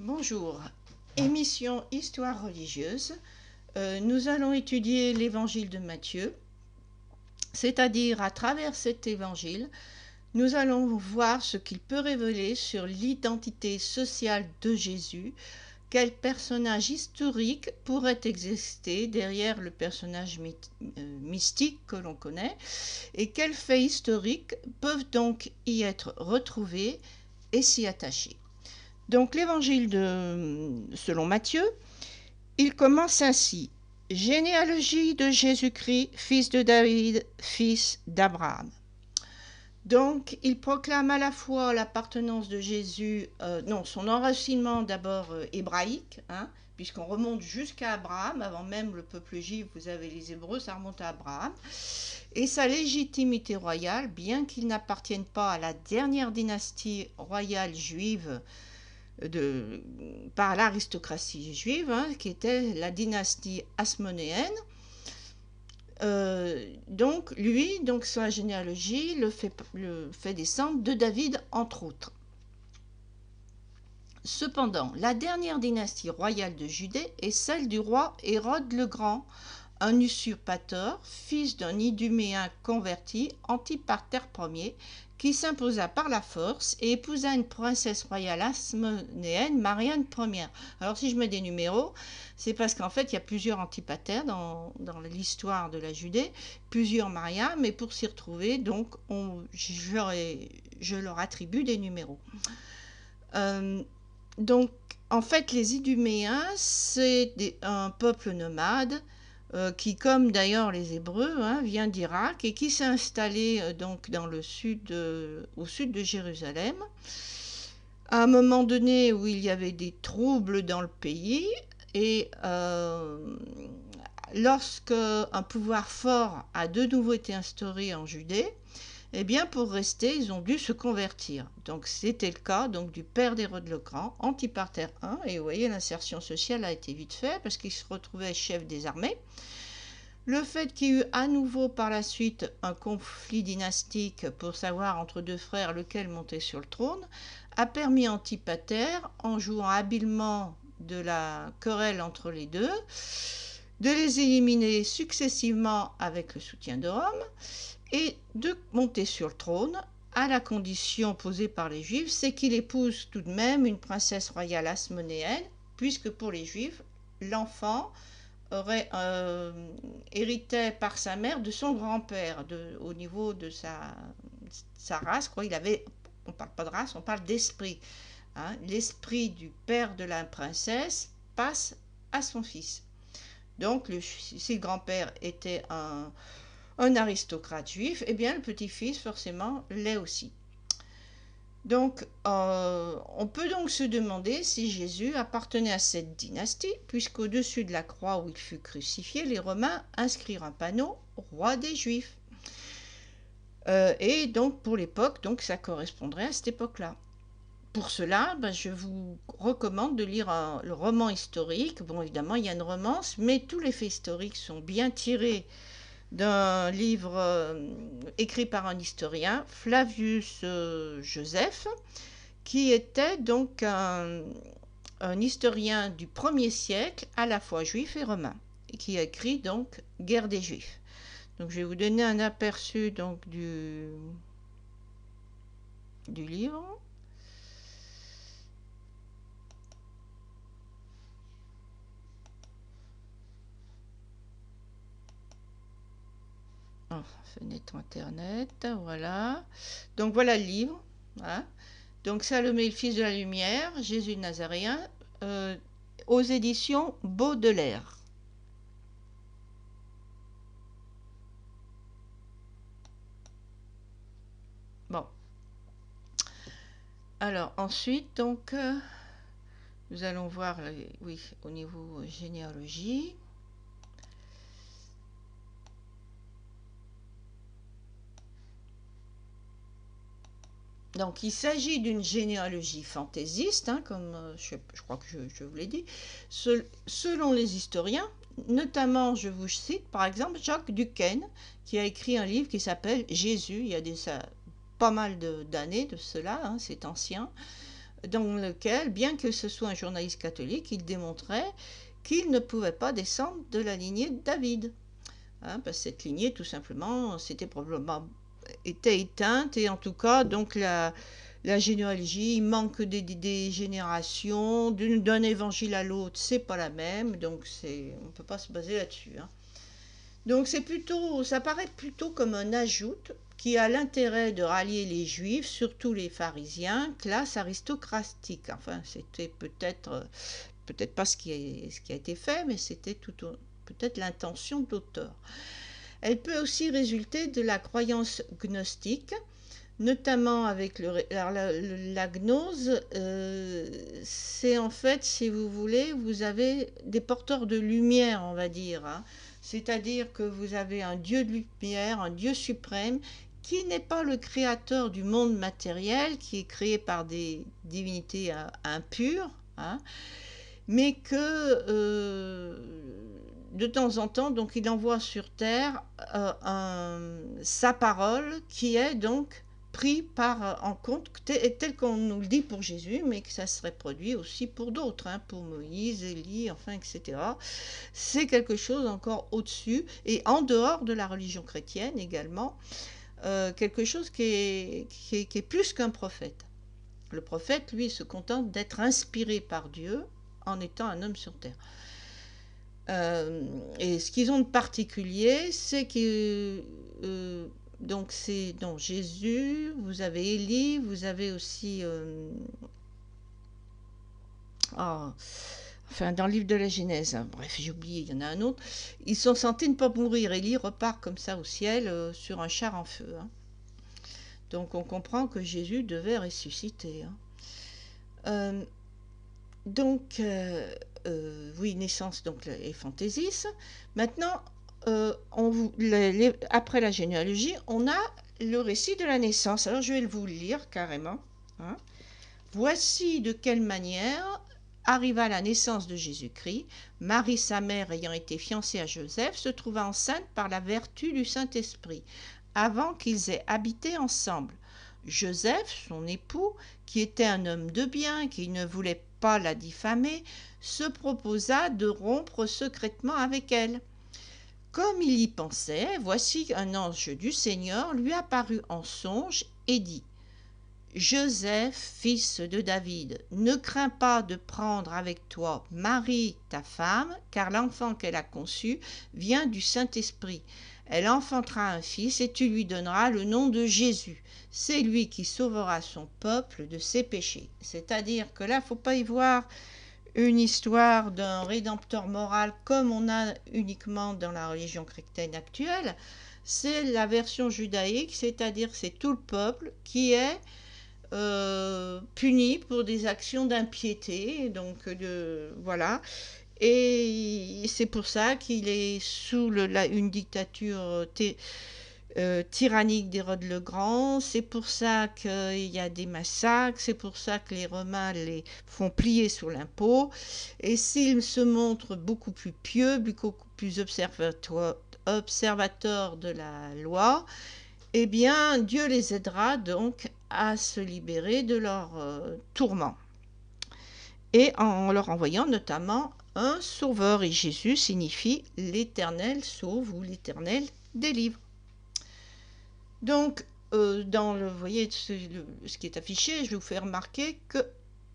Bonjour, émission Histoire religieuse. Nous allons étudier l'évangile de Matthieu, c'est-à-dire à travers cet évangile, nous allons voir ce qu'il peut révéler sur l'identité sociale de Jésus, quel personnage historique pourrait exister derrière le personnage mystique que l'on connaît, et quels faits historiques peuvent donc y être retrouvés et s'y attacher. Donc l'évangile selon Matthieu, il commence ainsi. Généalogie de Jésus-Christ, fils de David, fils d'Abraham. Donc il proclame à la fois l'appartenance de Jésus, son enracinement d'abord hébraïque, puisqu'on remonte jusqu'à Abraham, avant même le peuple juif, vous avez les Hébreux, ça remonte à Abraham, et sa légitimité royale, bien qu'il n'appartienne pas à la dernière dynastie royale juive, par l'aristocratie juive, qui était la dynastie hasmonéenne. Donc sa généalogie le fait descendre de David, entre autres. Cependant, la dernière dynastie royale de Judée est celle du roi Hérode le Grand, un usurpateur, fils d'un Iduméen converti, Antipater Ier, qui s'imposa par la force et épousa une princesse royale hasmonéenne, Marianne Ier. Alors si je mets des numéros, c'est parce qu'en fait il y a plusieurs Antipater dans l'histoire de la Judée, plusieurs Maria, mais pour s'y retrouver, donc je leur attribue des numéros. Donc en fait les Iduméens, c'est un peuple nomade, qui, comme d'ailleurs les Hébreux, vient d'Irak et qui s'est installé donc au sud de Jérusalem. À un moment donné où il y avait des troubles dans le pays, et lorsque un pouvoir fort a de nouveau été instauré en Judée, eh bien pour rester, ils ont dû se convertir. Donc c'était le cas donc du père d'Hérode le Grand, Antipater I, et vous voyez l'insertion sociale a été vite faite parce qu'il se retrouvait chef des armées. Le fait qu'il y eut à nouveau par la suite un conflit dynastique pour savoir entre deux frères lequel monter sur le trône a permis à Antipater, en jouant habilement de la querelle entre les deux, de les éliminer successivement avec le soutien de Rome et de monter sur le trône à la condition posée par les Juifs, c'est qu'il épouse tout de même une princesse royale hasmonéenne, puisque pour les Juifs, l'enfant héritait par sa mère de son grand-père, au niveau de sa race, quoi. On ne parle pas de race, on parle d'esprit. L'esprit du père de la princesse passe à son fils. Donc, si le grand-père était un aristocrate juif, eh bien le petit-fils, forcément, l'est aussi. Donc, on peut donc se demander si Jésus appartenait à cette dynastie, puisqu'au-dessus de la croix où il fut crucifié, les Romains inscrirent un panneau « Roi des Juifs ». Et donc, pour l'époque, donc ça correspondrait à cette époque-là. Pour cela, je vous recommande de lire le roman historique. Bon, évidemment, il y a une romance, mais tous les faits historiques sont bien tirés d'un livre écrit par un historien, Flavius Joseph, qui était donc un historien du 1er siècle, à la fois juif et romain, et qui a écrit donc Guerre des Juifs. Donc je vais vous donner un aperçu donc du livre. Oh, fenêtre internet, voilà. Donc voilà le livre. Donc Salomé, le fils de la lumière, Jésus de Nazaréen, aux éditions Baudelaire. Bon. Alors ensuite, donc, nous allons voir, au niveau généalogie. Donc il s'agit d'une généalogie fantaisiste, comme je crois que je vous l'ai dit, selon les historiens. Notamment, je vous cite par exemple Jacques Duquesne, qui a écrit un livre qui s'appelle Jésus. Il y a pas mal d'années de cela, c'est ancien. dans lequel, bien que ce soit un journaliste catholique, il démontrait qu'il ne pouvait pas descendre de la lignée de David. Hein, parce que cette lignée, tout simplement, c'était probablement était éteinte, et en tout cas, donc la généalogie, il manque des générations, d'un évangile à l'autre, c'est pas la même, donc on ne peut pas se baser là-dessus. Hein. Donc ça paraît plutôt comme un ajout qui a l'intérêt de rallier les juifs, surtout les pharisiens, classe aristocratique. Enfin, c'était peut-être pas ce qui a été fait, mais c'était peut-être l'intention de l'auteur. Elle peut aussi résulter de la croyance gnostique, notamment avec la gnose. C'est en fait, si vous voulez, vous avez des porteurs de lumière, on va dire. Hein. C'est-à-dire que vous avez un Dieu de lumière, un Dieu suprême, qui n'est pas le créateur du monde matériel, qui est créé par des divinités impures, hein, mais que de temps en temps, donc il envoie sur terre sa parole qui est donc pris en compte tel qu'on nous le dit pour Jésus, mais que ça serait produit aussi pour d'autres, hein, pour Moïse, Élie, enfin, etc. C'est quelque chose encore au-dessus et en dehors de la religion chrétienne également, quelque chose qui est plus qu'un prophète. Le prophète, lui, se contente d'être inspiré par Dieu en étant un homme sur terre. Et ce qu'ils ont de particulier, c'est que donc c'est dans Jésus, vous avez Élie, vous avez aussi enfin dans le livre de la Genèse, hein, bref j'ai oublié, il y en a un autre, ils sont censés ne pas mourir. Élie repart comme ça au ciel sur un char en feu. Hein. Donc on comprend que Jésus devait ressusciter. Hein. Donc, oui, naissance donc, et fantaisiste. Maintenant, après la généalogie, on a le récit de la naissance. Alors, je vais vous le lire carrément. Hein. Voici de quelle manière arriva la naissance de Jésus-Christ. Marie, sa mère, ayant été fiancée à Joseph, se trouva enceinte par la vertu du Saint-Esprit, avant qu'ils aient habité ensemble. Joseph, son époux, qui était un homme de bien, qui ne voulait pas la diffamer, se proposa de rompre secrètement avec elle. Comme il y pensait, voici un ange du Seigneur lui apparut en songe et dit : Joseph, fils de David, ne crains pas de prendre avec toi Marie, ta femme, car l'enfant qu'elle a conçu vient du Saint-Esprit. Elle enfantera un fils et tu lui donneras le nom de Jésus. C'est lui qui sauvera son peuple de ses péchés. C'est-à-dire que là, il ne faut pas y voir une histoire d'un rédempteur moral comme on a uniquement dans la religion chrétienne actuelle. C'est la version judaïque, c'est-à-dire que c'est tout le peuple qui est puni pour des actions d'impiété. Donc, voilà. Et c'est pour ça qu'il est sous une dictature tyrannique d'Hérode le Grand. C'est pour ça qu'il y a des massacres. C'est pour ça que les Romains les font plier sous l'impôt. Et s'ils se montrent beaucoup plus pieux, beaucoup plus observateurs de la loi, eh bien, Dieu les aidera donc à se libérer de leurs tourments. Et en leur envoyant notamment un sauveur. Et Jésus signifie l'Éternel sauve ou l'Éternel délivre. Donc, vous voyez ce qui est affiché, je vais vous faire remarquer que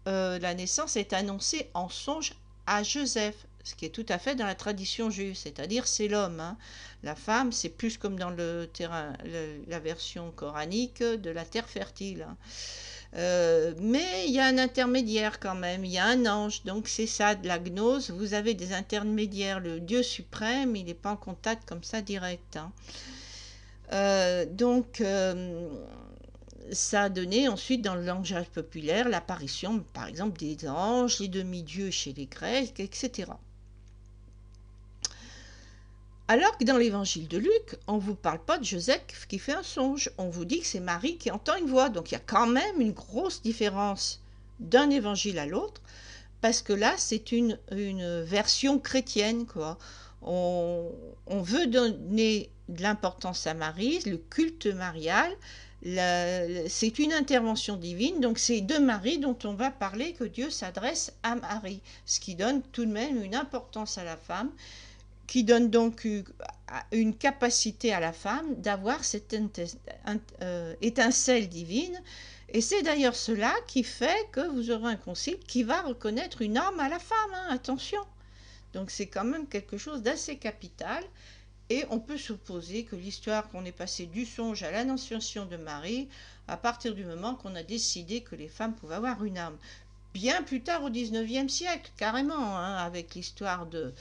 la naissance est annoncée en songe à Joseph, ce qui est tout à fait dans la tradition juive, c'est-à-dire c'est l'homme. Hein. La femme, c'est plus comme dans la version coranique de la terre fertile. Hein. Mais il y a un intermédiaire quand même, il y a un ange, donc c'est ça de la gnose, vous avez des intermédiaires, le Dieu suprême, il n'est pas en contact comme ça direct. Hein. Donc, ça a donné ensuite dans le langage populaire l'apparition, par exemple, des anges, les demi-dieux chez les Grecs, etc. Alors que dans l'évangile de Luc, on ne vous parle pas de Joseph qui fait un songe, on vous dit que c'est Marie qui entend une voix. Donc il y a quand même une grosse différence d'un évangile à l'autre, parce que là, c'est une version chrétienne, quoi. On veut donner de l'importance à Marie, le culte marial, c'est une intervention divine, donc c'est de Marie dont on va parler que Dieu s'adresse à Marie, ce qui donne tout de même une importance à la femme, qui donne donc une capacité à la femme d'avoir cette étincelle divine. Et c'est d'ailleurs cela qui fait que vous aurez un concile qui va reconnaître une âme à la femme, hein, attention. Donc c'est quand même quelque chose d'assez capital. Et on peut supposer que l'histoire qu'on est passé du songe à l'annonciation de Marie, à partir du moment qu'on a décidé que les femmes pouvaient avoir une âme. Bien plus tard au 19e siècle, carrément, hein, avec l'histoire de...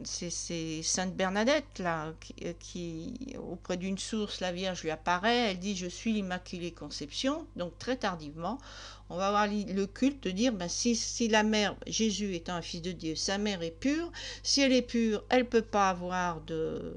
c'est Sainte Bernadette, là, qui, auprès d'une source, la Vierge lui apparaît, elle dit « Je suis l'Immaculée Conception », donc très tardivement. On va avoir le culte de dire ben, si la mère, Jésus étant un fils de Dieu, sa mère est pure, si elle est pure, elle ne peut pas avoir de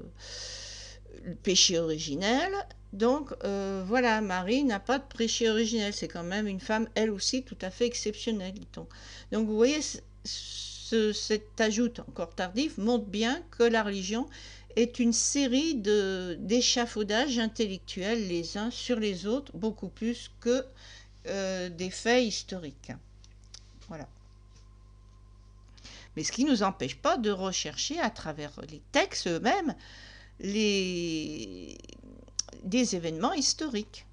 péché originel. Donc voilà, Marie n'a pas de péché originel. C'est quand même une femme, elle aussi, tout à fait exceptionnelle, dit-on. Donc vous voyez, cet ajout encore tardif montre bien que la religion est une série d'échafaudages intellectuels les uns sur les autres, beaucoup plus que des faits historiques. Voilà. Mais ce qui ne nous empêche pas de rechercher à travers les textes eux-mêmes des événements historiques.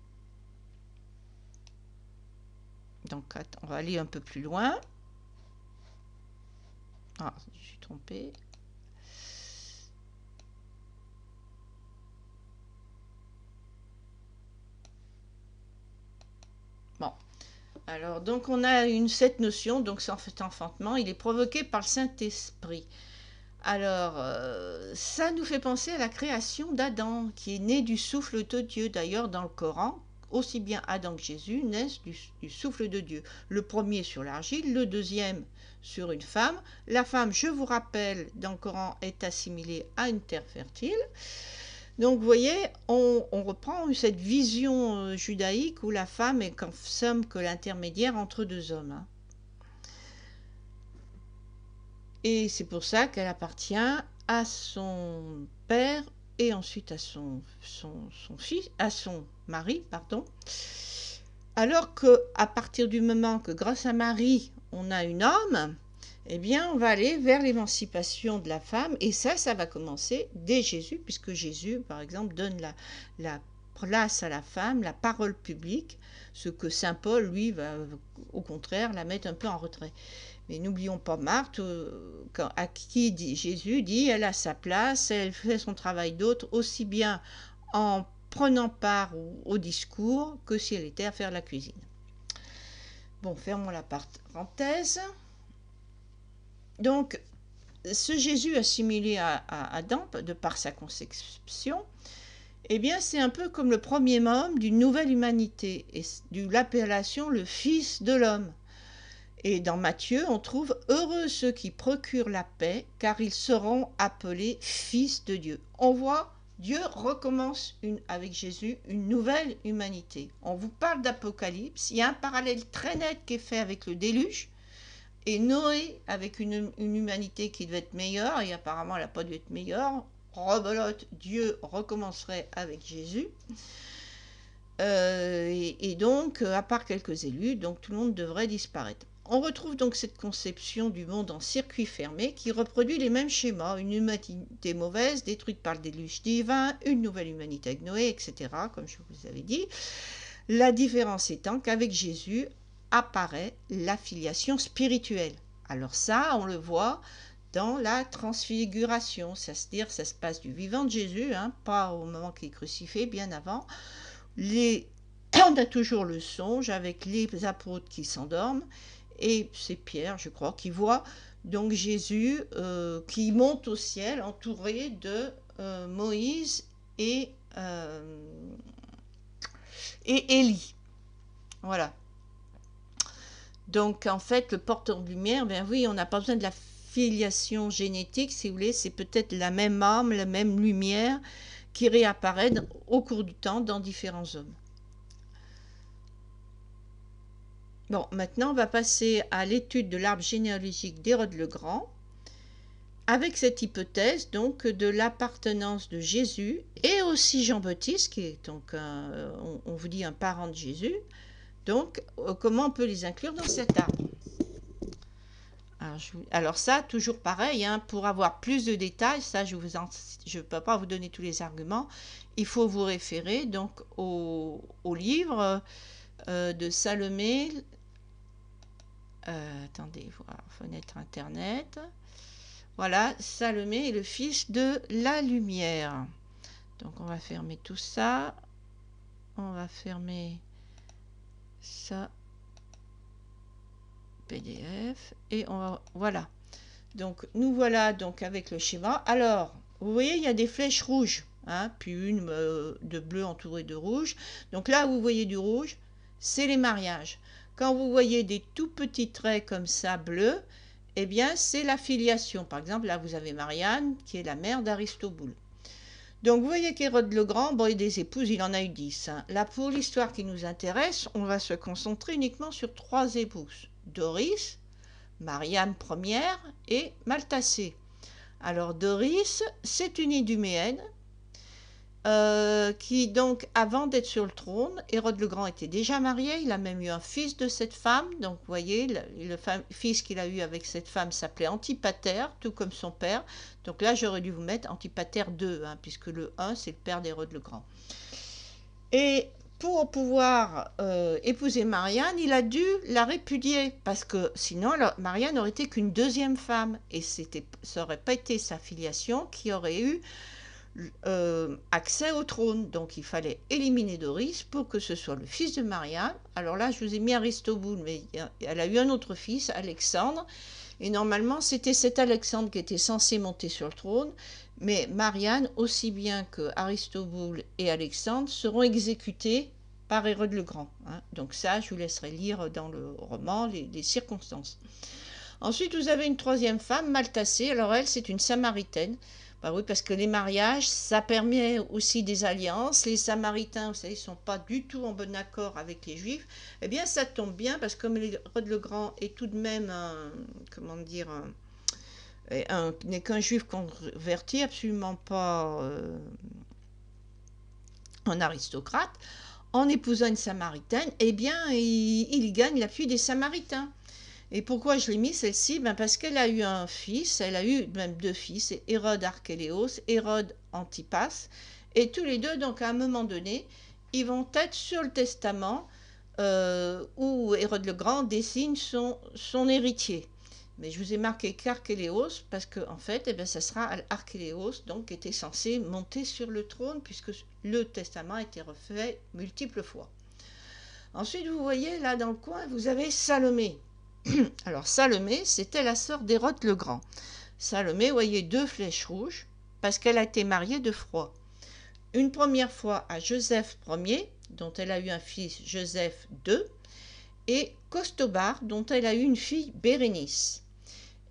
Donc, on va aller un peu plus loin. Ah, je suis trompée. Bon. Alors, donc, on a cette notion, donc cet enfantement, il est provoqué par le Saint-Esprit. Alors, ça nous fait penser à la création d'Adam, qui est né du souffle de Dieu. D'ailleurs, dans le Coran, aussi bien Adam que Jésus naissent du souffle de Dieu. Le premier sur l'argile, le deuxième sur une femme. La femme, je vous rappelle, dans le Coran, est assimilée à une terre fertile. Donc, vous voyez, on reprend cette vision judaïque où la femme est qu'en somme que l'intermédiaire entre deux hommes. Hein. Et c'est pour ça qu'elle appartient à son père et ensuite à son fils, à son mari, pardon. Alors qu'à partir du moment que grâce à Marie, on a une âme, eh bien, on va aller vers l'émancipation de la femme. Et ça va commencer dès Jésus, puisque Jésus, par exemple, donne la place à la femme, la parole publique, ce que saint Paul, lui, va au contraire la mettre un peu en retrait. Mais n'oublions pas Marthe, à qui Jésus dit elle a sa place, elle fait son travail d'autre, aussi bien en prenant part au discours que si elle était à faire la cuisine. Bon, fermons la parenthèse. Donc, ce Jésus assimilé à Adam, de par sa conception, eh bien, c'est un peu comme le premier homme d'une nouvelle humanité, et de l'appellation le Fils de l'homme. Et dans Matthieu, on trouve « Heureux ceux qui procurent la paix, car ils seront appelés fils de Dieu ». On voit, Dieu recommence avec Jésus une nouvelle humanité. On vous parle d'Apocalypse, il y a un parallèle très net qui est fait avec le déluge, et Noé avec une humanité qui devait être meilleure, et apparemment elle n'a pas dû être meilleure. Rebelote, Dieu recommencerait avec Jésus. Et donc, à part quelques élus, donc tout le monde devrait disparaître. On retrouve donc cette conception du monde en circuit fermé qui reproduit les mêmes schémas, une humanité mauvaise détruite par le déluge divin, une nouvelle humanité avec Noé, etc., comme je vous avais dit. La différence étant qu'avec Jésus apparaît la filiation spirituelle. Alors ça, on le voit dans la transfiguration, c'est-à-dire ça se passe du vivant de Jésus, hein, pas au moment qu'il est crucifié, bien avant. On a toujours le songe avec les apôtres qui s'endorment, et c'est Pierre, je crois, qui voit donc Jésus qui monte au ciel entouré de Moïse et Élie. Voilà. Donc en fait, le porteur de lumière, ben oui, on n'a pas besoin de la filiation génétique, si vous voulez, c'est peut-être la même âme, la même lumière qui réapparaît au cours du temps dans différents hommes. Bon, maintenant on va passer à l'étude de l'arbre généalogique d'Hérode le Grand, avec cette hypothèse donc de l'appartenance de Jésus et aussi Jean-Baptiste, qui est donc, on vous dit, un parent de Jésus. Donc, comment on peut les inclure dans cet arbre? Alors ça, toujours pareil, hein, pour avoir plus de détails, ça je ne peux pas vous donner tous les arguments, il faut vous référer donc au livre de Salomé. Attendez, voilà, fenêtre internet. Voilà, Salomé est le fils de la lumière. Donc on va fermer tout ça. On va fermer ça. PDF. Et on va... Voilà. Donc nous voilà donc avec le schéma. Alors, vous voyez, il y a des flèches rouges. Hein, puis une de bleu entourée de rouge. Donc là, vous voyez du rouge, c'est les mariages. Quand vous voyez des tout petits traits comme ça, bleus, eh bien, c'est la filiation. Par exemple, là, vous avez Marianne, qui est la mère d'Aristoboule. Donc, vous voyez qu'Hérode le Grand, bon, et des épouses, il en a eu 10. Hein. Là, pour l'histoire qui nous intéresse, on va se concentrer uniquement sur 3 épouses. Doris, Marianne Ière et Maltacée. Alors, Doris, c'est une Iduméenne, qui donc, avant d'être sur le trône, Hérode le Grand était déjà marié, il a même eu un fils de cette femme, donc vous voyez, le fils qu'il a eu avec cette femme s'appelait Antipater, tout comme son père, donc là j'aurais dû vous mettre Antipater II, hein, puisque le 1 c'est le père d'Hérode le Grand. Et pour pouvoir épouser Marianne, il a dû la répudier, parce que sinon Marianne n'aurait été qu'une deuxième femme, et ça n'aurait pas été sa filiation qui aurait eu accès au trône. Donc il fallait éliminer Doris pour que ce soit le fils de Marianne. Alors là, je vous ai mis Aristoboule, mais elle a eu un autre fils, Alexandre. Et normalement, c'était cet Alexandre qui était censé monter sur le trône. Mais Marianne, aussi bien que Aristoboule et Alexandre, seront exécutés par Hérode le Grand. Hein. Donc ça, je vous laisserai lire dans le roman les circonstances. Ensuite, vous avez une troisième femme, Maltacée. Alors elle, c'est une Samaritaine. Bah oui, parce que les mariages, ça permet aussi des alliances. Les Samaritains, vous savez, ne sont pas du tout en bon accord avec les Juifs. Eh bien, ça tombe bien, parce que comme Hérode le Grand est tout de même n'est qu'un Juif converti, absolument pas un aristocrate, en épousant une Samaritaine, eh bien, il gagne l'appui des Samaritains. Et pourquoi je l'ai mis celle-ci? Parce qu'elle a eu un fils, elle a eu même 2 fils, Hérode Archéléos, Hérode Antipas, et tous les deux, donc à un moment donné, ils vont être sur le testament où Hérode le Grand dessine son héritier. Mais je vous ai marqué qu'Archéléos, parce que en fait, ça sera Archéléos, donc qui était censé monter sur le trône, puisque le testament a été refait multiples fois. Ensuite, vous voyez, là dans le coin, vous avez Salomé. Alors Salomé, c'était la sœur d'Hérode le Grand. Salomé, vous voyez 2 flèches rouges, parce qu'elle a été mariée 2 fois. Une première fois à Joseph Ier, dont elle a eu un fils Joseph II, et Costobar, dont elle a eu une fille Bérénice.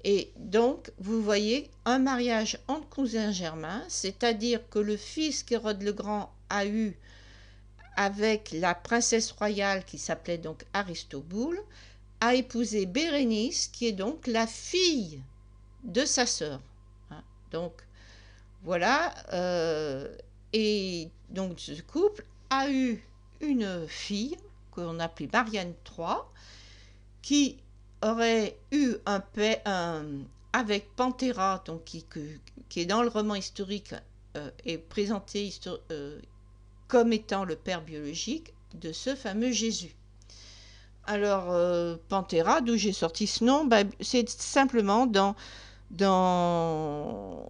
Et donc, vous voyez un mariage entre cousins germains, c'est-à-dire que le fils qu'Hérode le Grand a eu avec la princesse royale qui s'appelait donc Aristoboule, a épousé Bérénice, qui est donc la fille de sa sœur. Hein. Donc, voilà. Et donc, ce couple a eu une fille, qu'on appelait Marianne III, qui aurait eu un père avec Panthéra, donc qui est dans le roman historique, est présenté comme étant le père biologique de ce fameux Jésus. Alors, Panthéra, d'où j'ai sorti ce nom, c'est simplement dans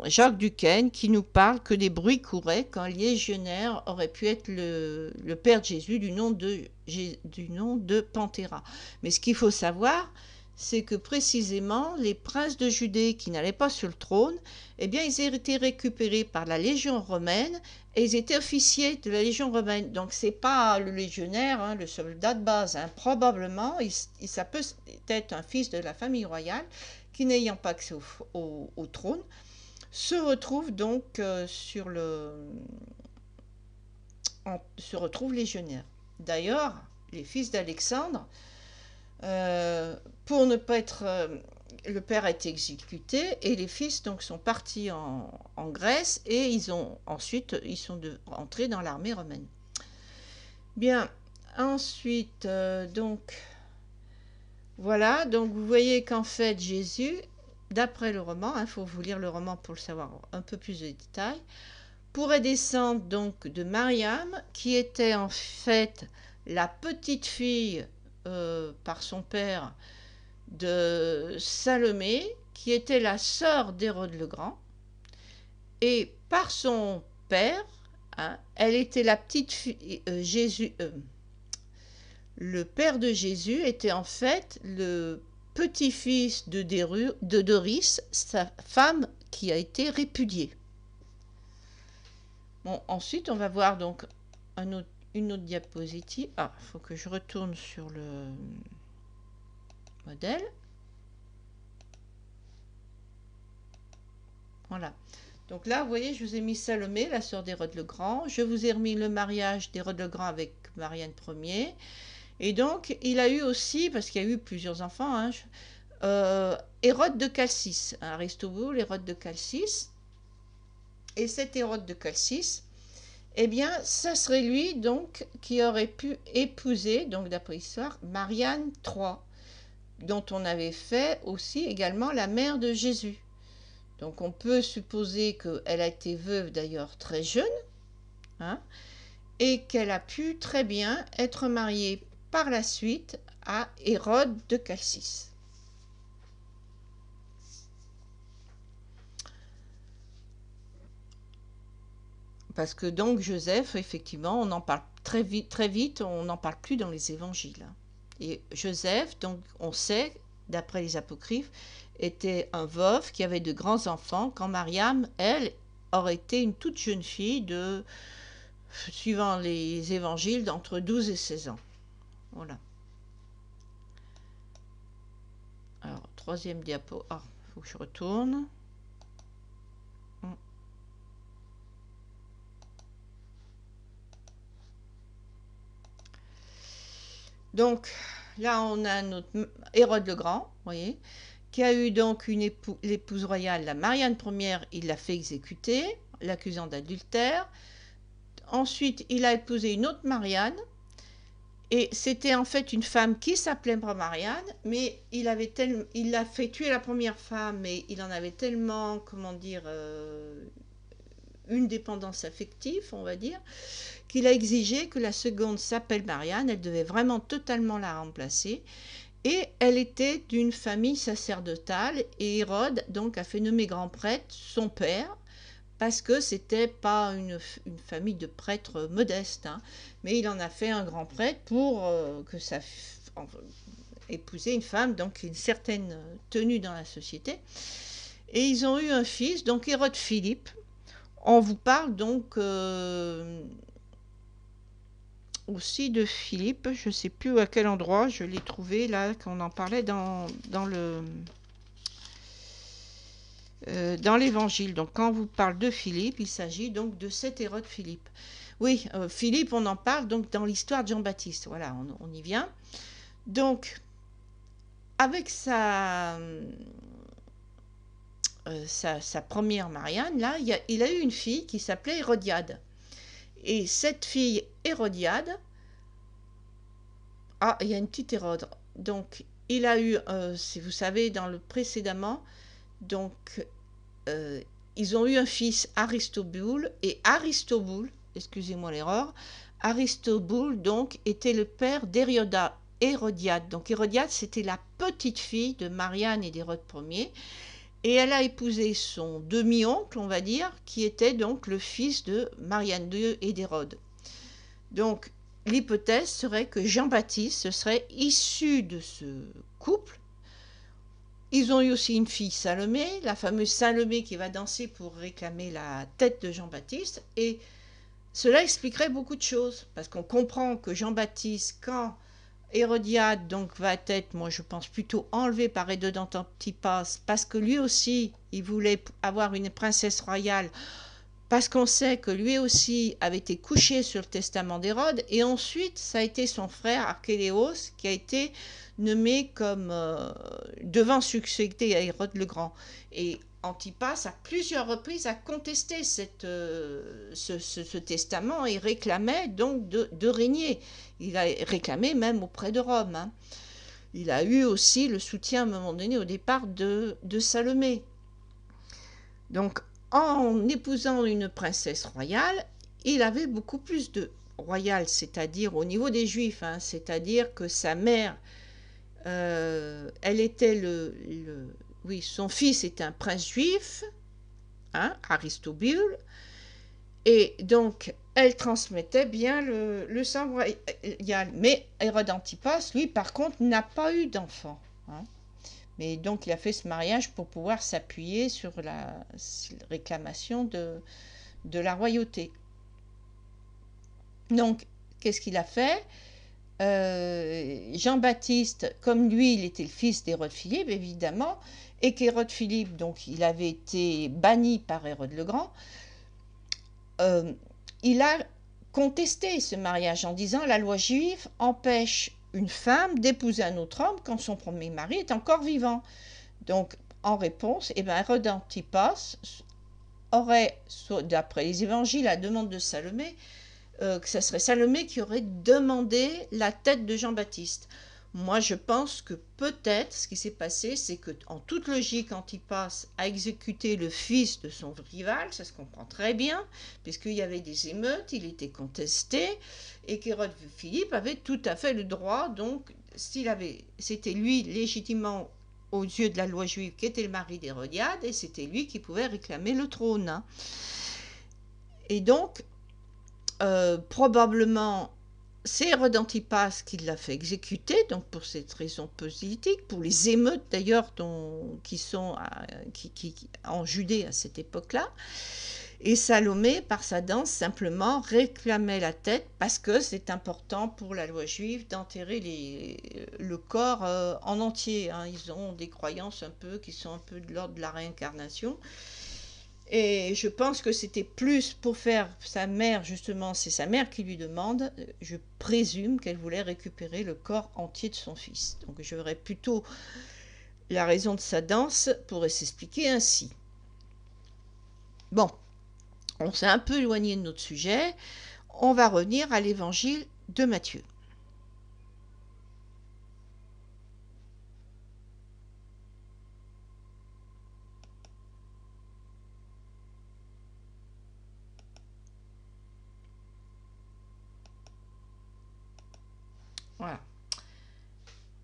Jacques Duquesne qui nous parle que des bruits couraient qu'un légionnaire aurait pu être le père de Jésus du nom de Panthéra. Mais ce qu'il faut savoir, c'est que précisément les princes de Judée qui n'allaient pas sur le trône, eh bien ils étaient récupérés par la Légion romaine et ils étaient officiers de la Légion romaine. Donc c'est pas le légionnaire, hein, le soldat de base. Hein. Probablement, ça peut être un fils de la famille royale qui, n'ayant pas accès au trône, se retrouve donc se retrouve légionnaire. D'ailleurs, les fils d'Alexandre, pour ne pas être le père a été exécuté et les fils donc sont partis en Grèce et ensuite ils sont entrés dans l'armée romaine. Bien, ensuite donc voilà, donc vous voyez qu'en fait Jésus, d'après le roman, il faut vous lire le roman pour le savoir un peu plus de détails, pourrait descendre donc de Mariam, qui était en fait la petite fille par son père de Salomé, qui était la sœur d'Hérode le Grand, et par son père, hein, elle était la petite fille, le père de Jésus était en fait le petit-fils de Doris, sa femme qui a été répudiée. Bon, ensuite, on va voir donc une autre diapositive. Ah, il faut que je retourne sur le modèle. Voilà. Donc là, vous voyez, je vous ai mis Salomé, la sœur d'Hérode le Grand. Je vous ai remis le mariage d'Hérode le Grand avec Marianne Ier. Et donc, il a eu aussi, parce qu'il y a eu plusieurs enfants, hein, Hérode de Chalcis, Aristoboule, Hérode de Chalcis. Et cet Hérode de Chalcis, eh bien, ça serait lui, donc, qui aurait pu épouser, donc d'après l'histoire, Marianne III, dont on avait fait aussi également la mère de Jésus. Donc, on peut supposer qu'elle a été veuve d'ailleurs très jeune, hein, et qu'elle a pu très bien être mariée par la suite à Hérode de Chalcis. Parce que donc Joseph, effectivement, on en parle très vite, on n'en parle plus dans les évangiles. Et Joseph, donc on sait, d'après les apocryphes, était un veuf qui avait de grands enfants, quand Mariam, elle, aurait été une toute jeune fille de, suivant les évangiles, d'entre 12 et 16 ans. Voilà. Alors, troisième diapo. Ah, il faut que je retourne. Donc, là, on a notre Hérode le Grand, vous voyez, qui a eu donc l'épouse royale, la Marianne Ier, il l'a fait exécuter, l'accusant d'adultère. Ensuite, il a épousé une autre Marianne, et c'était en fait une femme qui s'appelait Marianne, mais il l'a fait tuer la première femme, mais il en avait tellement, comment dire, une dépendance affective, on va dire, qu'il a exigé que la seconde s'appelle Marianne. Elle devait vraiment totalement la remplacer. Et elle était d'une famille sacerdotale, et Hérode donc a fait nommer grand prêtre son père, parce que c'était pas une famille de prêtres modestes, hein, mais il en a fait un grand prêtre pour que ça épouser une femme, donc une certaine tenue dans la société. Et ils ont eu un fils, donc Hérode Philippe. On vous parle donc aussi de Philippe, je ne sais plus à quel endroit, je l'ai trouvé là, qu'on en parlait dans l'évangile. Donc quand on vous parle de Philippe, il s'agit donc de cet Hérode Philippe. Oui, Philippe, on en parle donc dans l'histoire de Jean-Baptiste, voilà, on y vient. Donc, avec sa première Marianne, là, il a eu une fille qui s'appelait Hérodiade. Et cette fille Hérodiade, ah, il y a une petite Hérode. Donc, il a eu, si vous savez, dans le précédemment, donc, ils ont eu un fils Aristoboule, et Aristoboule, excusez-moi l'erreur, Aristoboule, donc, était le père d'Hérodiade. Donc, Hérodiade, c'était la petite fille de Marianne et d'Hérode Ier. Et elle a épousé son demi-oncle, on va dire, qui était donc le fils de Marianne II et d'Hérode. Donc, l'hypothèse serait que Jean-Baptiste serait issu de ce couple. Ils ont eu aussi une fille, Salomé, la fameuse Salomé qui va danser pour réclamer la tête de Jean-Baptiste. Et cela expliquerait beaucoup de choses, parce qu'on comprend que Jean-Baptiste, quand Hérodiade donc va être, moi je pense, plutôt enlevé par Hérodote Antipas, parce que lui aussi, il voulait avoir une princesse royale parce qu'on sait que lui aussi avait été couché sur le testament d'Hérode, et ensuite ça a été son frère Archéléos qui a été nommé comme devant succéder à Hérode le Grand. Et Antipas, à plusieurs reprises, a contesté ce testament et réclamait donc de régner. Il a réclamé même auprès de Rome. Hein. Il a eu aussi le soutien à un moment donné au départ de Salomé. Donc, en épousant une princesse royale, il avait beaucoup plus de royal, c'est-à-dire au niveau des Juifs, hein, c'est-à-dire que sa mère, elle était oui, son fils est un prince juif, hein, Aristobule, et donc elle transmettait bien le sang royal. Mais Hérode Antipas, lui, par contre, n'a pas eu d'enfant. Hein. Mais donc il a fait ce mariage pour pouvoir s'appuyer sur la réclamation de la royauté. Donc, qu'est-ce qu'il a fait? Jean-Baptiste, comme lui, il était le fils d'Hérode Philippe, évidemment, et qu'Hérode Philippe, donc, il avait été banni par Hérode le Grand, il a contesté ce mariage en disant la loi juive empêche une femme d'épouser un autre homme quand son premier mari est encore vivant. Donc, en réponse, Hérode Antipas aurait, d'après les évangiles, à la demande de Salomé, que ce serait Salomé qui aurait demandé la tête de Jean-Baptiste. Moi, je pense que peut-être ce qui s'est passé, c'est que, en toute logique, Antipas a exécuté le fils de son rival, ça se comprend très bien, puisqu'il y avait des émeutes, il était contesté, et qu'Hérode Philippe avait tout à fait le droit, donc, c'était lui légitimement aux yeux de la loi juive qui était le mari d'Hérodiade, et c'était lui qui pouvait réclamer le trône. Hein. Et donc, probablement, c'est Hérode Antipas qui l'a fait exécuter, donc pour cette raison politique, pour les émeutes d'ailleurs qui sont en Judée à cette époque-là. Et Salomé, par sa danse, simplement réclamait la tête parce que c'est important pour la loi juive d'enterrer le corps en entier. Hein. Ils ont des croyances un peu qui sont un peu de l'ordre de la réincarnation. Et je pense que c'était plus pour faire sa mère, justement, c'est sa mère qui lui demande, je présume qu'elle voulait récupérer le corps entier de son fils. Donc je verrais plutôt la raison de sa danse pourrait s'expliquer ainsi. Bon, on s'est un peu éloigné de notre sujet, on va revenir à l'évangile de Matthieu. Voilà.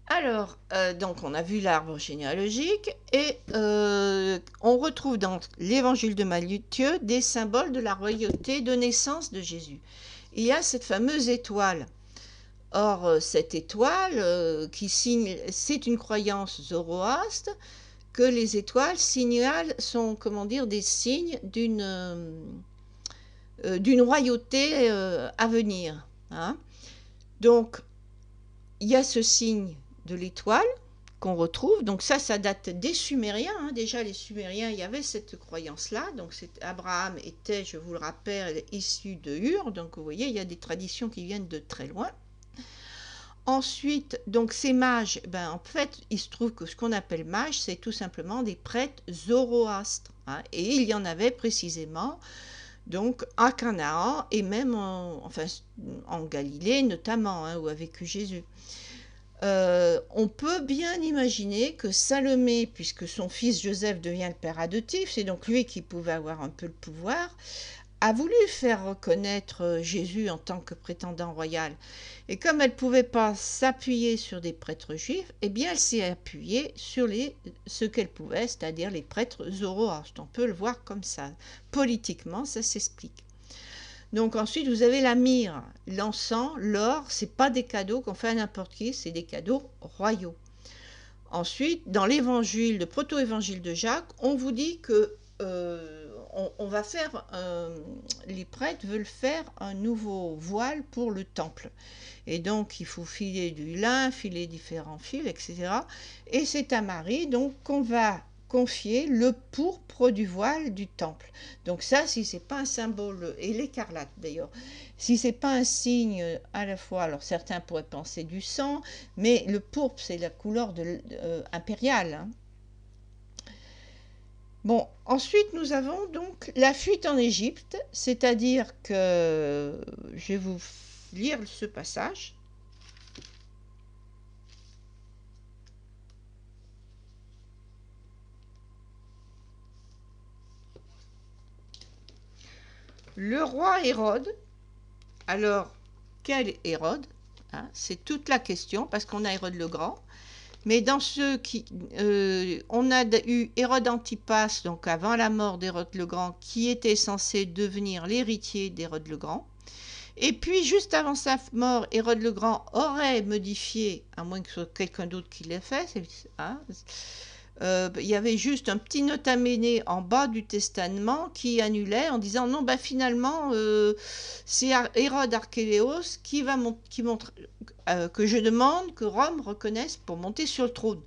Alors, donc on a vu l'arbre généalogique et on retrouve dans l'évangile de Matthieu des symboles de la royauté de naissance de Jésus. Il y a cette fameuse étoile. Or, cette étoile qui signe, c'est une croyance zoroastre que les étoiles sont, comment dire, des signes d'une royauté à venir. Hein. Donc, il y a ce signe de l'étoile qu'on retrouve. Donc ça date des Sumériens. Hein. Déjà, les Sumériens, il y avait cette croyance-là. Donc Abraham était, je vous le rappelle, issu de Ur. Donc vous voyez, il y a des traditions qui viennent de très loin. Ensuite, donc ces mages, en fait, il se trouve que ce qu'on appelle mages, c'est tout simplement des prêtres zoroastres. Hein. Et il y en avait précisément donc à Canaan et même en Galilée notamment, hein, où a vécu Jésus. On peut bien imaginer que Salomé, puisque son fils Joseph devient le père adoptif, c'est donc lui qui pouvait avoir un peu le pouvoir, a voulu faire reconnaître Jésus en tant que prétendant royal. Et comme elle ne pouvait pas s'appuyer sur des prêtres juifs, eh bien elle s'est appuyée sur ce qu'elle pouvait, c'est-à-dire les prêtres zoroastres. On peut le voir comme ça. Politiquement, ça s'explique. Donc ensuite, vous avez la myrrhe, l'encens, l'or, c'est pas des cadeaux qu'on fait à n'importe qui, c'est des cadeaux royaux. Ensuite, dans l'évangile, le proto-évangile de Jacques, on vous dit que on va faire, les prêtres veulent faire un nouveau voile pour le temple. Et donc, il faut filer du lin, filer différents fils, etc. Et c'est à Marie donc qu'on confier le pourpre du voile du temple. Donc ça, si c'est pas un symbole, et l'écarlate d'ailleurs, si c'est pas un signe à la fois, alors certains pourraient penser du sang, mais le pourpre c'est la couleur impériale, hein. Bon, ensuite nous avons donc la fuite en Égypte, c'est-à-dire que je vais vous lire ce passage. Le roi Hérode, alors quel Hérode, hein, c'est toute la question, parce qu'on a Hérode le Grand, mais dans ceux qui... on a eu Hérode Antipas, donc avant la mort d'Hérode le Grand, qui était censé devenir l'héritier d'Hérode le Grand. Et puis, juste avant sa mort, Hérode le Grand aurait modifié, à moins que ce soit quelqu'un d'autre qui l'ait fait, hein, il y avait juste un petit nota bene en bas du testament qui annulait en disant non, bah finalement, c'est Hérode Archéléos qui montre que je demande que Rome reconnaisse pour monter sur le trône.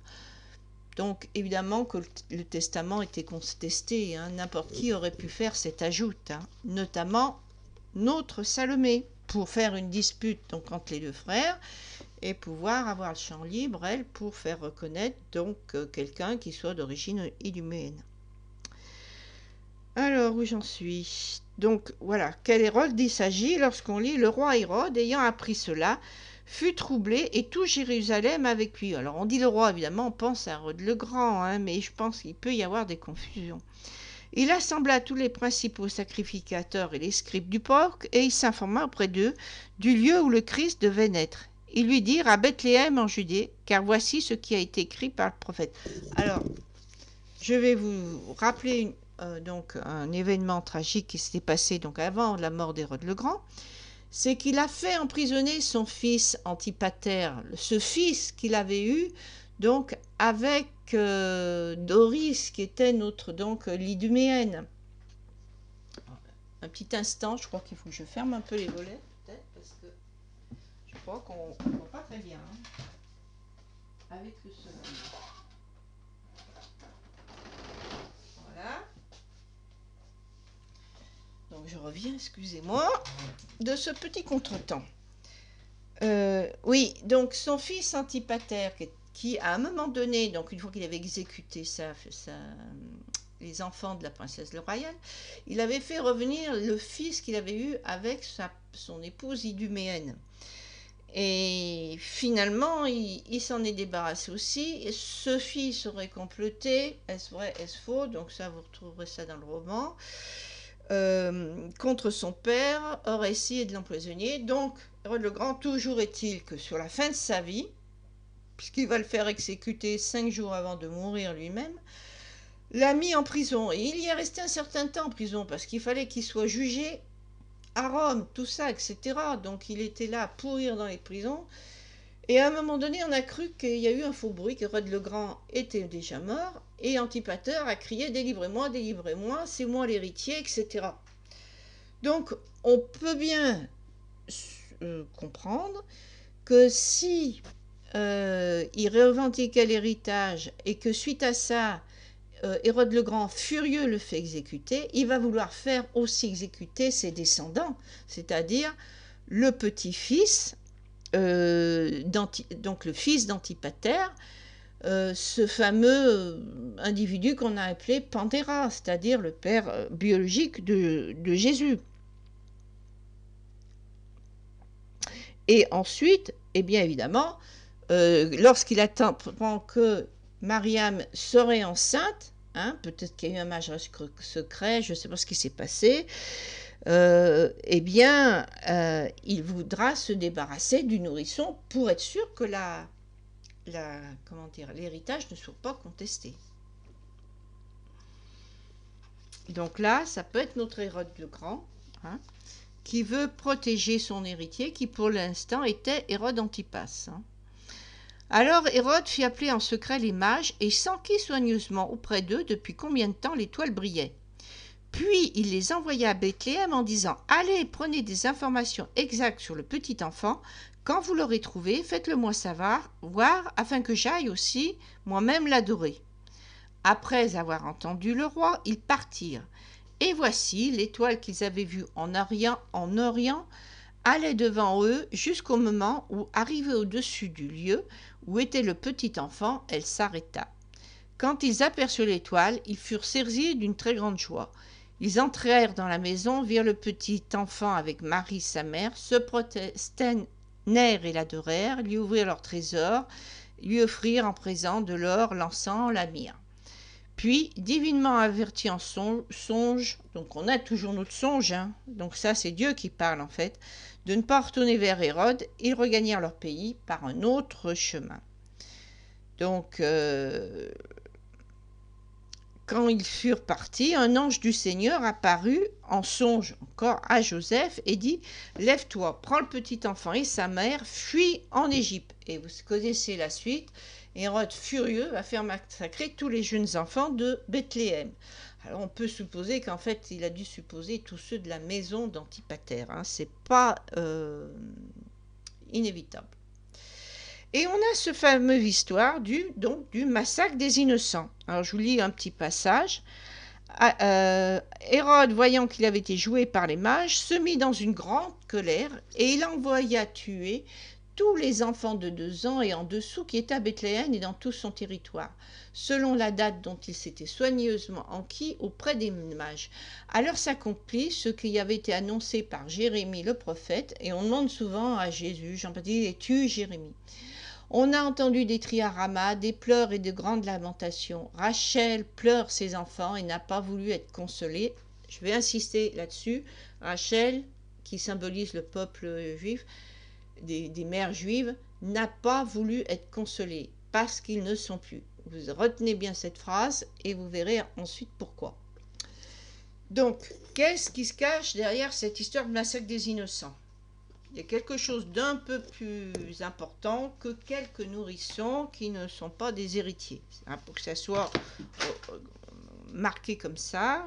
Donc évidemment que le testament était contesté, hein, n'importe qui aurait pu faire cette ajoute, hein, notamment notre Salomé, pour faire une dispute donc entre les deux frères et pouvoir avoir le champ libre, elle, pour faire reconnaître donc quelqu'un qui soit d'origine iduméenne. Alors, où j'en suis? Donc, voilà, quel Hérode il s'agit lorsqu'on lit « Le roi Hérode, ayant appris cela, fut troublé, et tout Jérusalem avec lui. » Alors, on dit le roi, évidemment, on pense à Hérode le Grand, hein, mais je pense qu'il peut y avoir des confusions. Il assembla tous les principaux sacrificateurs et les scribes du peuple, et il s'informa auprès d'eux du lieu où le Christ devait naître. Ils lui dirent à Bethléem en Judée, car voici ce qui a été écrit par le prophète. Alors, je vais vous rappeler donc un événement tragique qui s'était passé donc avant la mort d'Hérode le Grand. C'est qu'il a fait emprisonner son fils Antipater, ce fils qu'il avait eu donc avec Doris, qui était notre donc l'Iduméenne. Un petit instant, je crois qu'il faut que je ferme un peu les volets, peut-être, parce que je crois qu'on ne voit pas très bien, hein, avec le soleil. Voilà. Donc je reviens, excusez-moi, de ce petit contretemps. Oui, donc son fils Antipater, qui à un moment donné, donc une fois qu'il avait exécuté les enfants de la princesse royale, il avait fait revenir le fils qu'il avait eu avec son épouse Iduméenne. Et finalement, il s'en est débarrassé aussi. Et ce fils aurait comploté, est-ce vrai, est-ce faux? Donc ça, vous retrouverez ça dans le roman. Contre son père, aurait essayé de l'empoisonner. Donc, Hérode le Grand, toujours est-il que sur la fin de sa vie, puisqu'il va le faire exécuter 5 jours avant de mourir lui-même, l'a mis en prison. Et il y est resté un certain temps en prison, parce qu'il fallait qu'il soit jugé à Rome, tout ça, etc. Donc il était là à pourrir dans les prisons. Et à un moment donné, on a cru qu'il y a eu un faux bruit, qu'Hérode le Grand était déjà mort, et Antipater a crié « Délivrez-moi, délivrez-moi, c'est moi l'héritier, etc. » Donc on peut bien comprendre que si il revendiquait l'héritage et que suite à ça, Hérode le Grand, furieux, le fait exécuter, il va vouloir faire aussi exécuter ses descendants, c'est-à-dire le petit-fils, donc le fils d'Antipater, ce fameux individu qu'on a appelé Panthéra, c'est-à-dire le père biologique de Jésus. Et ensuite, eh bien évidemment, lorsqu'il apprend que Mariam serait enceinte, hein, peut-être qu'il y a eu un mariage secret, je ne sais pas ce qui s'est passé, eh bien, il voudra se débarrasser du nourrisson pour être sûr que l'héritage ne soit pas contesté. Donc là, ça peut être notre Hérode le Grand, hein, qui veut protéger son héritier, qui pour l'instant était Hérode Antipas. Hein. Alors Hérode fit appeler en secret les mages et s'enquit soigneusement auprès d'eux depuis combien de temps l'étoile brillait. Puis il les envoya à Bethléem en disant « Allez, prenez des informations exactes sur le petit enfant. Quand vous l'aurez trouvé, faites-le moi savoir, afin que j'aille aussi moi-même l'adorer. » Après avoir entendu le roi, ils partirent. Et voici l'étoile qu'ils avaient vue en Orient allait devant eux jusqu'au moment où, arrivée au-dessus du lieu où était le petit enfant, elle s'arrêta. Quand ils aperçurent l'étoile, ils furent saisis d'une très grande joie. Ils entrèrent dans la maison, virent le petit enfant avec Marie sa mère, se prosternèrent et l'adorèrent, lui ouvrirent leur trésor, lui offrirent en présent de l'or, l'encens, la myrrhe. Puis, divinement avertis en songe, donc on a toujours notre songe, hein, donc ça c'est Dieu qui parle en fait, de ne pas retourner vers Hérode, ils regagnèrent leur pays par un autre chemin. Donc, quand ils furent partis, un ange du Seigneur apparut en songe encore à Joseph et dit « Lève-toi, prends le petit enfant et sa mère, fuis en Égypte. » Et vous connaissez la suite. Hérode, furieux, va faire massacrer tous les jeunes enfants de Bethléem. Alors on peut supposer qu'en fait, il a dû supposer tous ceux de la maison d'Antipater. Hein. C'est pas inévitable. Et on a ce fameux histoire du massacre des innocents. Alors je vous lis un petit passage. Hérode, voyant qu'il avait été joué par les mages, se mit dans une grande colère et il envoya tuer tous les enfants de 2 ans et en dessous qui étaient à Bethléem et dans tout son territoire, selon la date dont il s'était soigneusement enquis auprès des mages. Alors s'accomplit ce qui avait été annoncé par Jérémie le prophète, et on demande souvent à Jésus, Jean-Baptiste, et tue Jérémie. On a entendu des cris à Rama, des pleurs et de grandes lamentations. Rachel pleure ses enfants et n'a pas voulu être consolée. Je vais insister là-dessus. Rachel, qui symbolise le peuple juif, des mères juives, n'a pas voulu être consolée parce qu'ils ne sont plus. Vous retenez bien cette phrase et vous verrez ensuite pourquoi. Donc, qu'est-ce qui se cache derrière cette histoire de massacre des innocents ? Il y a quelque chose d'un peu plus important que quelques nourrissons qui ne sont pas des héritiers. Hein, pour que ça soit marqué comme ça,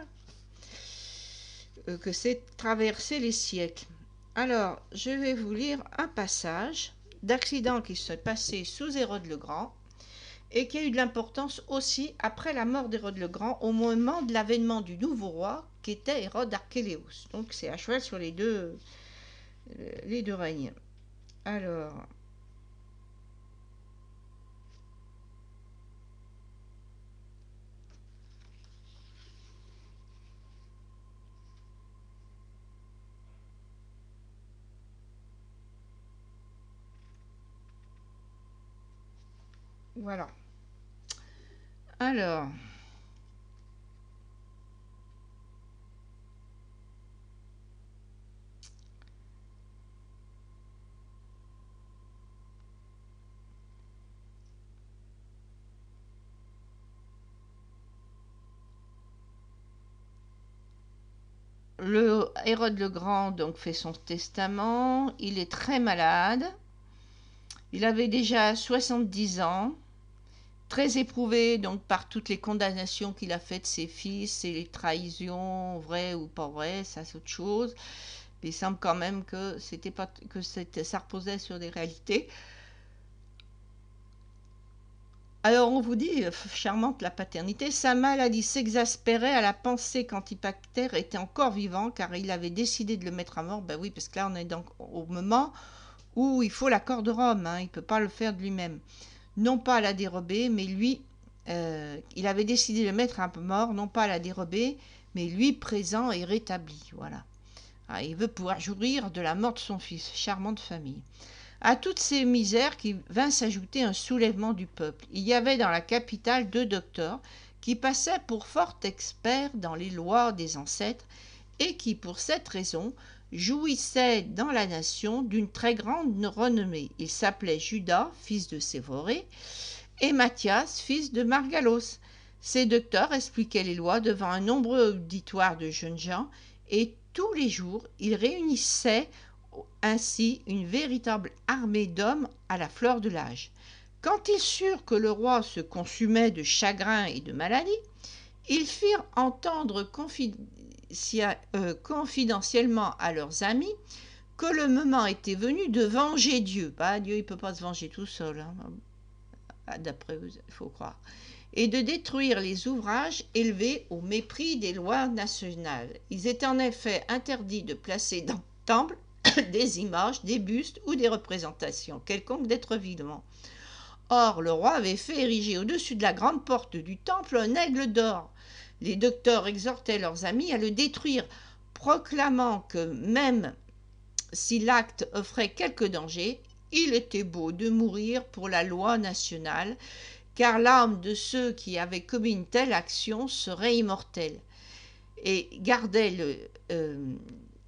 que c'est traverser les siècles. Alors, je vais vous lire un passage d'accident qui s'est passé sous Hérode le Grand et qui a eu de l'importance aussi après la mort d'Hérode le Grand, au moment de l'avènement du nouveau roi qui était Hérode Archéléos. Donc c'est à cheval sur les deux règnes. Alors, voilà. Alors, le Hérode le Grand donc fait son testament, il est très malade, il avait déjà 70 ans, très éprouvé donc par toutes les condamnations qu'il a faites de ses fils et les trahisons, vraies ou pas vraies, ça c'est autre chose. Mais il semble quand même que ça reposait sur des réalités. Alors on vous dit, charmante la paternité, sa maladie s'exaspérait à la pensée qu'Antipater était encore vivant car il avait décidé de le mettre à mort. Ben oui, parce que là on est donc au moment où il faut l'accord de Rome, hein, il ne peut pas le faire de lui-même. Non pas à la dérober, mais lui, il avait décidé de le mettre à mort, non pas à la dérober, mais lui présent et rétabli. Voilà. Ah, il veut pouvoir jouir de la mort de son fils, charmante famille. À toutes ces misères qui vint s'ajouter un soulèvement du peuple. Il y avait dans la capitale 2 docteurs qui passaient pour fort experts dans les lois des ancêtres et qui, pour cette raison, jouissaient dans la nation d'une très grande renommée. Ils s'appelaient Judas, fils de Sévoré, et Matthias, fils de Margalos. Ces docteurs expliquaient les lois devant un nombreux auditoire de jeunes gens, et tous les jours, ils réunissaient ainsi une véritable armée d'hommes à la fleur de l'âge. Quand ils surent que le roi se consumait de chagrin et de maladie, ils firent entendre confidentiellement à leurs amis que le moment était venu de venger Dieu. Bah, Dieu, il ne peut pas se venger tout seul. Hein. d'après eux, il faut croire, et de détruire les ouvrages élevés au mépris des lois nationales. Il était en effet interdit de placer dans le temple des images, des bustes ou des représentations quelconques d'êtres vivants. Or, le roi avait fait ériger au-dessus de la grande porte du temple un aigle d'or. Les docteurs exhortaient leurs amis à le détruire, proclamant que même si l'acte offrait quelque danger, il était beau de mourir pour la loi nationale, car l'âme de ceux qui avaient commis une telle action serait immortelle et gardait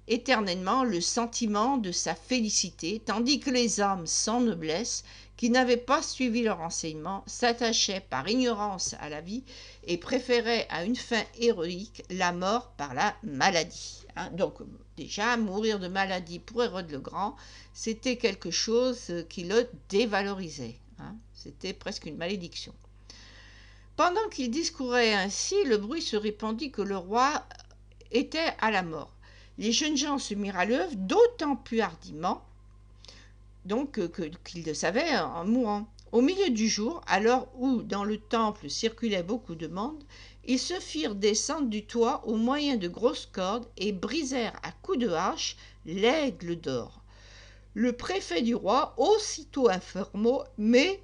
éternellement le sentiment de sa félicité, tandis que les âmes sans noblesse, qui n'avaient pas suivi leur enseignement, s'attachaient par ignorance à la vie et préféraient à une fin héroïque la mort par la maladie. Donc déjà, mourir de maladie pour Hérode le Grand, c'était quelque chose qui le dévalorisait. C'était presque une malédiction. Pendant qu'il discourait ainsi, le bruit se répandit que le roi était à la mort. Les jeunes gens se mirent à l'œuvre d'autant plus hardiment donc qu'ils le savaient en mourant. Au milieu du jour, à l'heure où dans le temple circulait beaucoup de monde, ils se firent descendre du toit au moyen de grosses cordes et brisèrent à coups de hache l'aigle d'or. Le préfet du roi, aussitôt informé, mais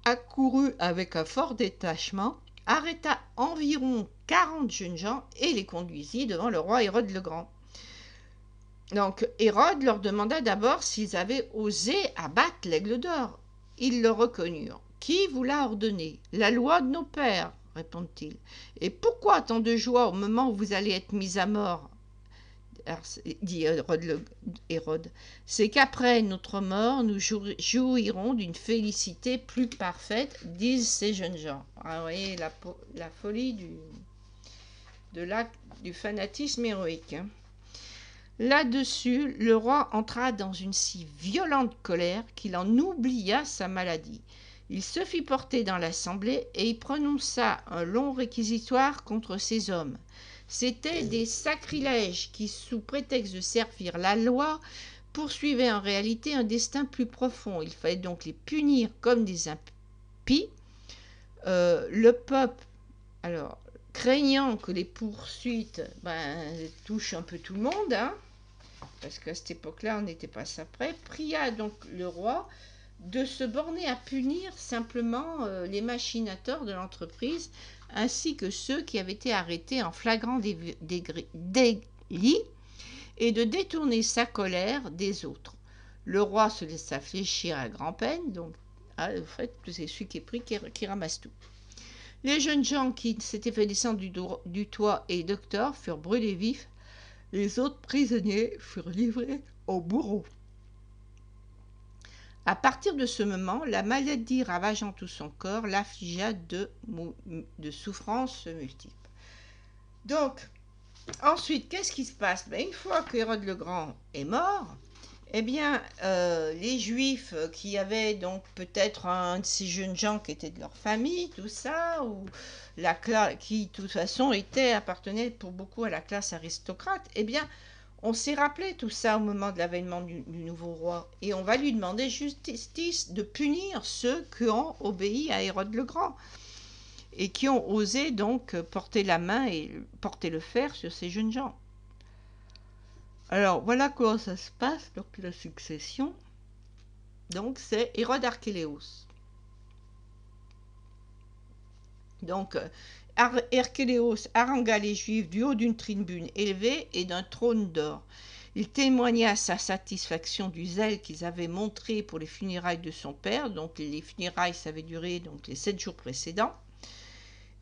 accourut avec un fort détachement, arrêta environ 40 jeunes gens et les conduisit devant le roi Hérode le Grand. Donc Hérode leur demanda d'abord s'ils avaient osé abattre l'aigle d'or. Ils le reconnurent. « Qui vous l'a ordonné ? La loi de nos pères, répondit-il. Et pourquoi tant de joie au moment où vous allez être mis à mort ? Dit Hérode. C'est qu'après notre mort, nous jouirons d'une félicité plus parfaite, disent ces jeunes gens. Vous voyez la folie du fanatisme héroïque. Là-dessus, le roi entra dans une si violente colère qu'il en oublia sa maladie. Il se fit porter dans l'assemblée et y prononça un long réquisitoire contre ces hommes. C'étaient des sacrilèges qui, sous prétexte de servir la loi, poursuivaient en réalité un destin plus profond. Il fallait donc les punir comme des impies. Le peuple, alors, craignant que les poursuites touchent un peu tout le monde, parce qu'à cette époque-là, on n'était pas ça près, pria donc le roi de se borner à punir simplement les machinateurs de l'entreprise, ainsi que ceux qui avaient été arrêtés en flagrant délit, et de détourner sa colère des autres. Le roi se laissa fléchir à grand-peine, donc en fait, c'est celui qui est pris qui ramasse tout. Les jeunes gens qui s'étaient fait descendre du toit et les docteurs furent brûlés vifs. Les autres prisonniers furent livrés aux bourreaux. À partir de ce moment, la maladie ravageant tout son corps l'affligea de souffrances multiples. Donc, ensuite, qu'est-ce qui se passe ? Une fois qu'Hérode le Grand est mort, eh bien, les Juifs qui avaient donc peut-être un de ces jeunes gens qui étaient de leur famille, tout ça, ou la classe qui, de toute façon, appartenait pour beaucoup à la classe aristocrate, eh bien, on s'est rappelé tout ça au moment de l'avènement du nouveau roi, et on va lui demander justice de punir ceux qui ont obéi à Hérode le Grand, et qui ont osé donc porter la main et porter le fer sur ces jeunes gens. Alors, voilà comment ça se passe, donc la succession. Donc, c'est Hérode Archéléos. Donc, Archéléos harangua les Juifs du haut d'une tribune élevée et d'un trône d'or. Il témoigna sa satisfaction du zèle qu'ils avaient montré pour les funérailles de son père. Donc, les funérailles, ça avait duré donc, les 7 jours précédents.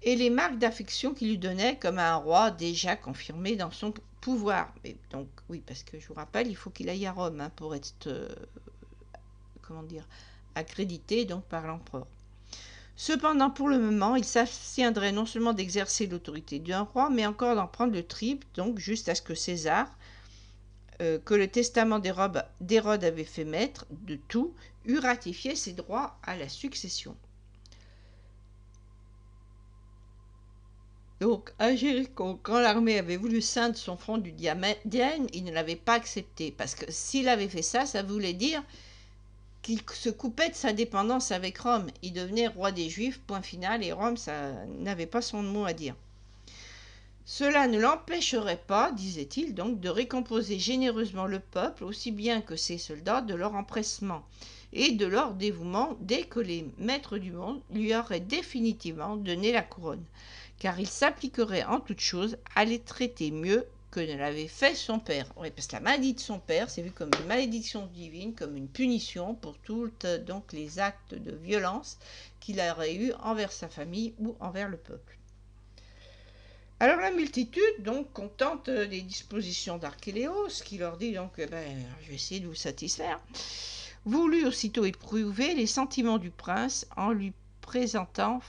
Et les marques d'affection qu'il lui donnait comme à un roi déjà confirmé dans son pouvoir. Et donc, oui, parce que je vous rappelle, il faut qu'il aille à Rome pour être, accrédité donc, par l'empereur. Cependant, pour le moment, il s'abstiendrait non seulement d'exercer l'autorité d'un roi, mais encore d'en prendre le tribut, donc juste à ce que César, que le testament d'Hérode avait fait mettre de tout, eût ratifié ses droits à la succession. Donc, à Jéricho, quand l'armée avait voulu ceindre son front du diadème, il ne l'avait pas accepté, parce que s'il avait fait ça, ça voulait dire qu'il se coupait de sa dépendance avec Rome. Il devenait roi des Juifs, point final, et Rome, ça n'avait pas son mot à dire. Cela ne l'empêcherait pas, disait-il donc, de récompenser généreusement le peuple, aussi bien que ses soldats, de leur empressement et de leur dévouement dès que les maîtres du monde lui auraient définitivement donné la couronne, car il s'appliquerait en toutes choses à les traiter mieux que ne l'avait fait son père. Oui, parce que la maladie de son père, c'est vu comme une malédiction divine, comme une punition pour tous donc les actes de violence qu'il aurait eu envers sa famille ou envers le peuple. Alors la multitude, donc, contente des dispositions d'Archéléos, qui leur dit donc, je vais essayer de vous satisfaire, voulut aussitôt éprouver les sentiments du prince en lui présentant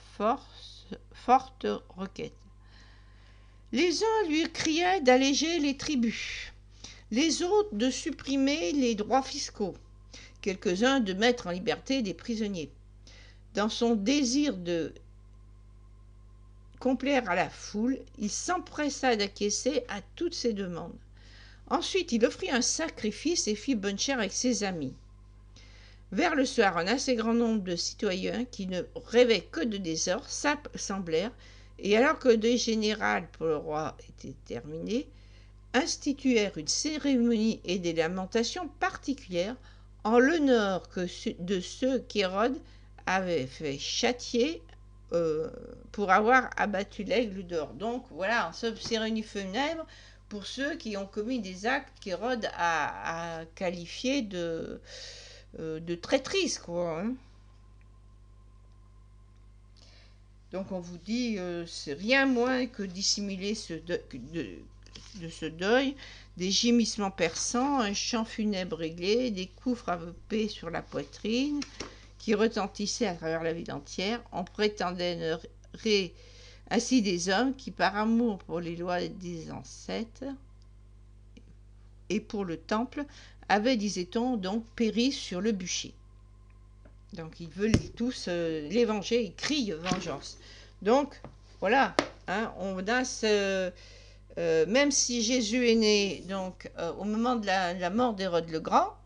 forte requête. Les uns lui criaient d'alléger les tribus, les autres de supprimer les droits fiscaux, quelques-uns de mettre en liberté des prisonniers. Dans son désir de complaire à la foule, il s'empressa d'acquiescer à toutes ces demandes. Ensuite, il offrit un sacrifice et fit bonne chère avec ses amis. Vers le soir, un assez grand nombre de citoyens qui ne rêvaient que de désordre s'assemblèrent, et alors que le général pour le roi était terminé, instituèrent une cérémonie et des lamentations particulières en l'honneur de ceux qu'Hérode avait fait châtier pour avoir abattu l'aigle d'or. Donc voilà, en cérémonie funèbre pour ceux qui ont commis des actes qu'Hérode a qualifiés de traîtrise, quoi. Hein. Donc on vous dit, c'est rien moins que dissimuler de ce deuil, des gémissements perçants, un chant funèbre réglé, des coups frappés sur la poitrine, qui retentissaient à travers la ville entière. On prétendait ainsi des hommes qui, par amour pour les lois des ancêtres et pour le temple, avaient, disait-on, donc péri sur le bûcher. Donc ils veulent tous l'évangile, ils crient vengeance. Donc voilà, hein, on a même si Jésus est né donc au moment de la mort d'Hérode le Grand,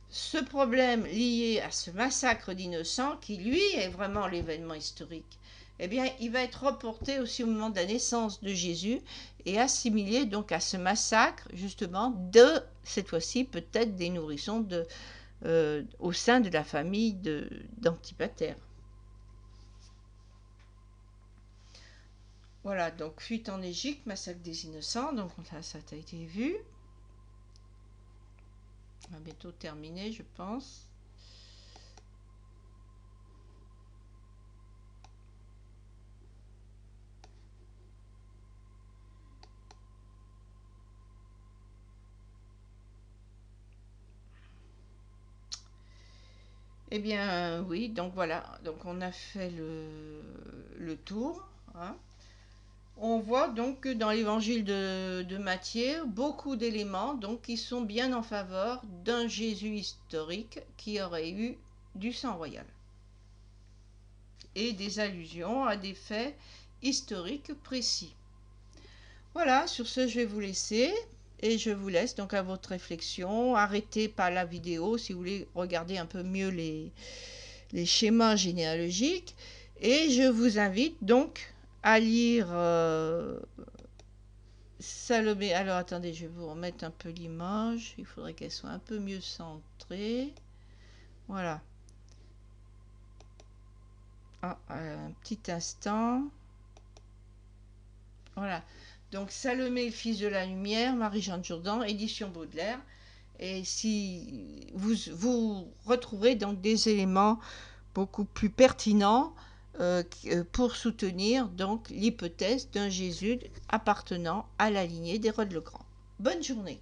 ce problème lié à ce massacre d'innocents, qui lui est vraiment l'événement historique, eh bien, il va être reporté aussi au moment de la naissance de Jésus et assimilé donc à ce massacre, justement, de, cette fois-ci, peut-être des nourrissons au sein de la famille d'Antipater. Voilà, donc fuite en Égypte, massacre des innocents, donc là, ça a été vu. On va bientôt terminer, je pense. Eh bien, oui, donc voilà, donc on a fait le tour. Hein. On voit donc que dans l'évangile de Matthieu, beaucoup d'éléments donc, qui sont bien en faveur d'un Jésus historique qui aurait eu du sang royal. Et des allusions à des faits historiques précis. Voilà, sur ce, je vais vous laisser. Et je vous laisse donc à votre réflexion. Arrêtez pas la vidéo si vous voulez regarder un peu mieux les schémas généalogiques. Et je vous invite donc à lire Salomé. Alors attendez, je vais vous remettre un peu l'image. Il faudrait qu'elle soit un peu mieux centrée. Voilà. Ah, un petit instant. Voilà. Donc Salomé, le fils de la lumière, Marie-Jeanne Jourdan, édition Baudelaire. Et si vous retrouverez donc des éléments beaucoup plus pertinents pour soutenir donc l'hypothèse d'un Jésus appartenant à la lignée d'Hérode le Grand. Bonne journée.